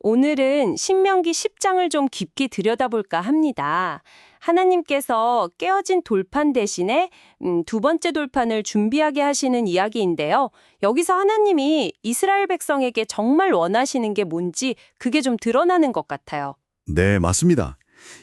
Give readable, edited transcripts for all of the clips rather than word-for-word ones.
오늘은 신명기 10장을 좀 깊게 들여다볼까 합니다. 하나님께서 깨어진 돌판 대신에 두 번째 돌판을 준비하게 하시는 이야기인데요. 여기서 하나님이 이스라엘 백성에게 정말 원하시는 게 뭔지 그게 좀 드러나는 것 같아요. 네, 맞습니다.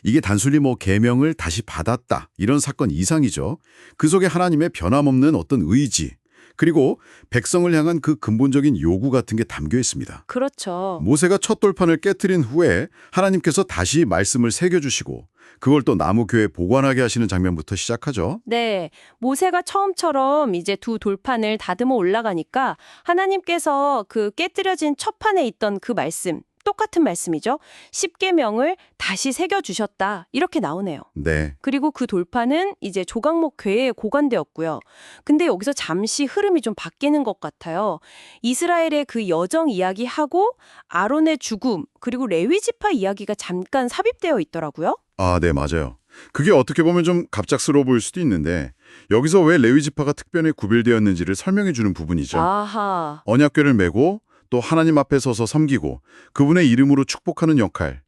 이게 단순히 계명을 다시 받았다 이런 사건 이상이죠. 그 속에 하나님의 변함없는 어떤 의지, 그리고 백성을 향한 그 근본적인 요구 같은 게 담겨 있습니다. 그렇죠. 모세가 첫 돌판을 깨트린 후에 하나님께서 다시 말씀을 새겨주시고 그걸 또 나무교에 보관하게 하시는 장면부터 시작하죠. 네, 모세가 처음처럼 이제 두 돌판을 다듬어 올라가니까 하나님께서 그 깨뜨려진 첫 판에 있던 그 말씀, 똑같은 말씀이죠. 십계명을 다시 새겨주셨다. 이렇게 나오네요. 네, 그리고 그 돌판은 이제 조각목 궤에 고관되었고요. 근데 여기서 잠시 흐름이 좀 바뀌는 것 같아요. 이스라엘의 그 여정 이야기하고 아론의 죽음, 그리고 레위 지파 이야기가 잠깐 삽입되어 있더라고요. 아, 네, 맞아요. 그게 어떻게 보면 좀 갑작스러워 보일 수도 있는데 여기서 왜 레위 지파가 특별히 구별되었는지를 설명해 주는 부분이죠. 아하. 언약궤를 메고 또 하나님 앞에 서서 섬기고 그분의 이름으로 축복하는 역할.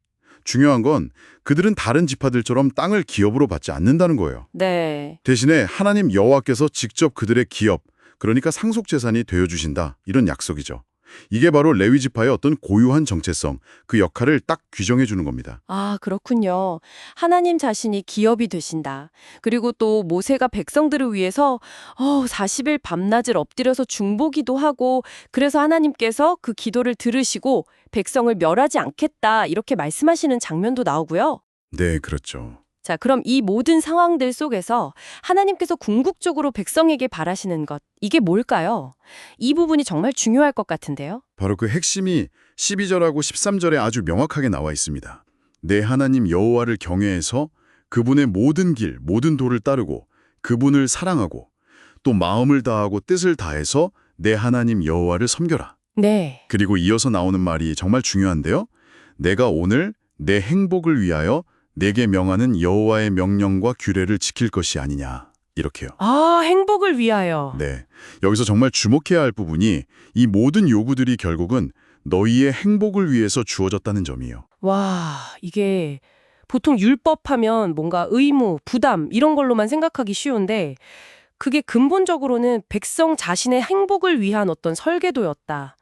중요한 건 그들은 다른 지파들처럼 땅을 기업으로 받지 않는다는 거예요. 네. 대신에 하나님 여호와께서 직접 그들의 기업, 그러니까 상속 재산이 되어주신다. 이런 약속이죠. 이게 바로 레위 지파의 어떤 고유한 정체성, 그 역할을 딱 규정해 주는 겁니다. 아, 그렇군요. 하나님 자신이 기업이 되신다. 그리고 또 모세가 백성들을 위해서 40일 밤낮을 엎드려서 중보기도 하고 그래서 하나님께서 그 기도를 들으시고 백성을 멸하지 않겠다 이렇게 말씀하시는 장면도 나오고요. 네, 그렇죠. 자, 그럼 이 모든 상황들 속에서 하나님께서 궁극적으로 백성에게 바라시는 것, 이게 뭘까요? 이 부분이 정말 중요할 것 같은데요. 바로 그 핵심이 12절하고 13절에 아주 명확하게 나와 있습니다. 내 하나님 여호와를 경외해서 그분의 모든 길, 모든 도를 따르고 그분을 사랑하고 또 마음을 다하고 뜻을 다해서 내 하나님 여호와를 섬겨라. 네. 그리고 이어서 나오는 말이 정말 중요한데요. 내가 오늘 내 행복을 위하여 내게 명하는 여호와의 명령과 규례를 지킬 것이 아니냐. 이렇게요. 아, 행복을 위하여. 네. 여기서 정말 주목해야 할 부분이 이 모든 요구들이 결국은 너희의 행복을 위해서 주어졌다는 점이에요. 와, 이게 보통 율법하면 뭔가 의무, 부담 이런 걸로만 생각하기 쉬운데 그게 근본적으로는 백성 자신의 행복을 위한 어떤 설계도였다.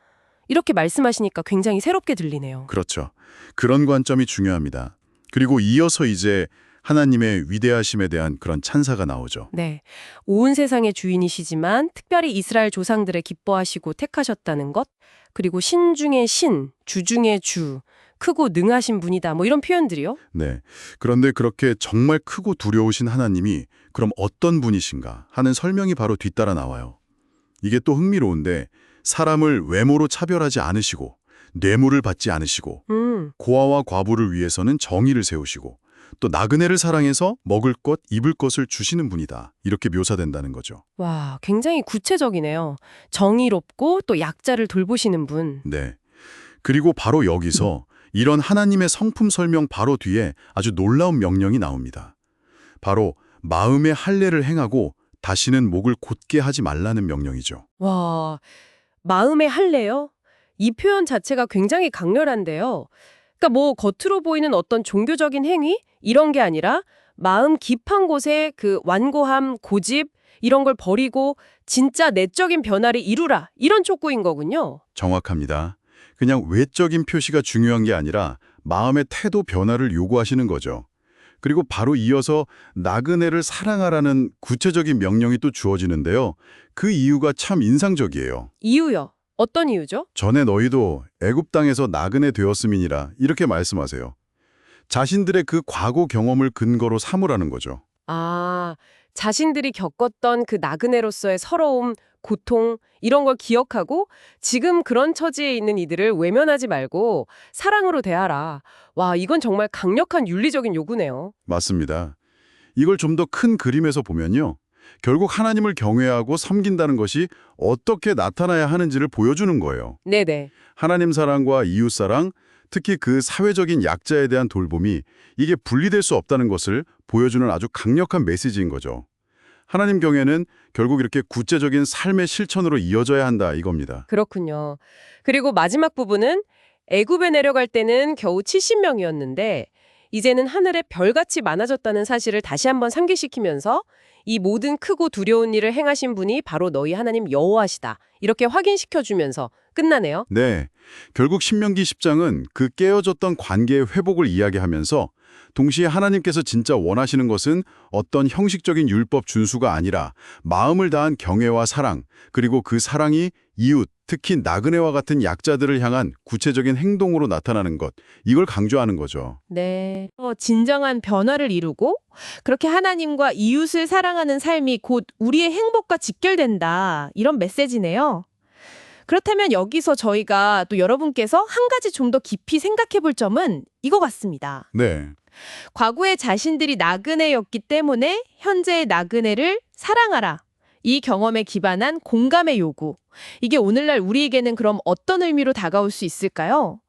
이렇게 말씀하시니까 굉장히 새롭게 들리네요. 그렇죠. 그런 관점이 중요합니다. 그리고 이어서 이제 하나님의 위대하심에 대한 그런 찬사가 나오죠. 네. 온 세상의 주인이시지만 특별히 이스라엘 조상들을 기뻐하시고 택하셨다는 것, 그리고 신 중의 신, 주 중의 주, 크고 능하신 분이다. 뭐 이런 표현들이요. 네. 그런데 그렇게 정말 크고 두려우신 하나님이 그럼 어떤 분이신가 하는 설명이 바로 뒤따라 나와요. 이게 또 흥미로운데 사람을 외모로 차별하지 않으시고 뇌물을 받지 않으시고 고아와 과부를 위해서는 정의를 세우시고 또 나그네를 사랑해서 먹을 것, 입을 것을 주시는 분이다. 이렇게 묘사된다는 거죠. 와, 굉장히 구체적이네요. 정의롭고 또 약자를 돌보시는 분. 네. 그리고 바로 여기서 이런 하나님의 성품 설명 바로 뒤에 아주 놀라운 명령이 나옵니다. 바로 마음의 할례를 행하고 다시는 목을 곧게 하지 말라는 명령이죠. 와, 마음의 할례요? 이 표현 자체가 굉장히 강렬한데요. 그러니까 뭐 겉으로 보이는 어떤 종교적인 행위 이런 게 아니라 마음 깊은 곳에 그 완고함, 고집 이런 걸 버리고 진짜 내적인 변화를 이루라 이런 촉구인 거군요. 정확합니다. 그냥 외적인 표시가 중요한 게 아니라 마음의 태도 변화를 요구하시는 거죠. 그리고 바로 이어서 나그네를 사랑하라는 구체적인 명령이 또 주어지는데요. 그 이유가 참 인상적이에요. 이유요? 어떤 이유죠? 전에 너희도 애굽 땅에서 나그네 되었음이니라 이렇게 말씀하세요. 자신들의 그 과거 경험을 근거로 삼으라는 거죠. 아, 자신들이 겪었던 그 나그네로서의 서러움, 고통 이런 걸 기억하고 지금 그런 처지에 있는 이들을 외면하지 말고 사랑으로 대하라. 와, 이건 정말 강력한 윤리적인 요구네요. 맞습니다. 이걸 좀 더 큰 그림에서 보면요. 결국 하나님을 경외하고 섬긴다는 것이 어떻게 나타나야 하는지를 보여주는 거예요. 네네. 하나님 사랑과 이웃 사랑, 특히 그 사회적인 약자에 대한 돌봄이 이게 분리될 수 없다는 것을 보여주는 아주 강력한 메시지인 거죠. 하나님 경외는 결국 이렇게 구체적인 삶의 실천으로 이어져야 한다 이겁니다. 그렇군요. 그리고 마지막 부분은 애굽에 내려갈 때는 겨우 70명이었는데 이제는 하늘에 별같이 많아졌다는 사실을 다시 한번 상기시키면서 이 모든 크고 두려운 일을 행하신 분이 바로 너희 하나님 여호와시다. 이렇게 확인시켜주면서 끝나네요. 네, 결국 신명기 10장은 그 깨어졌던 관계의 회복을 이야기하면서 동시에 하나님께서 진짜 원하시는 것은 어떤 형식적인 율법 준수가 아니라 마음을 다한 경외와 사랑, 그리고 그 사랑이 이웃, 특히 나그네와 같은 약자들을 향한 구체적인 행동으로 나타나는 것, 이걸 강조하는 거죠. 네. 진정한 변화를 이루고 그렇게 하나님과 이웃을 사랑하는 삶이 곧 우리의 행복과 직결된다. 이런 메시지네요. 그렇다면 여기서 저희가 또 여러분께서 한 가지 좀 더 깊이 생각해 볼 점은 이거 같습니다. 네, 과거에 자신들이 나그네였기 때문에 현재의 나그네를 사랑하라. 이 경험에 기반한 공감의 요구. 이게 오늘날 우리에게는 그럼 어떤 의미로 다가올 수 있을까요?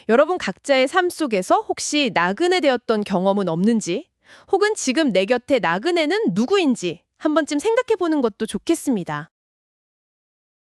여러분 각자의 삶 속에서 혹시 나그네 되었던 경험은 없는지, 혹은 지금 내 곁에 나그네는 누구인지 한 번쯤 생각해 보는 것도 좋겠습니다.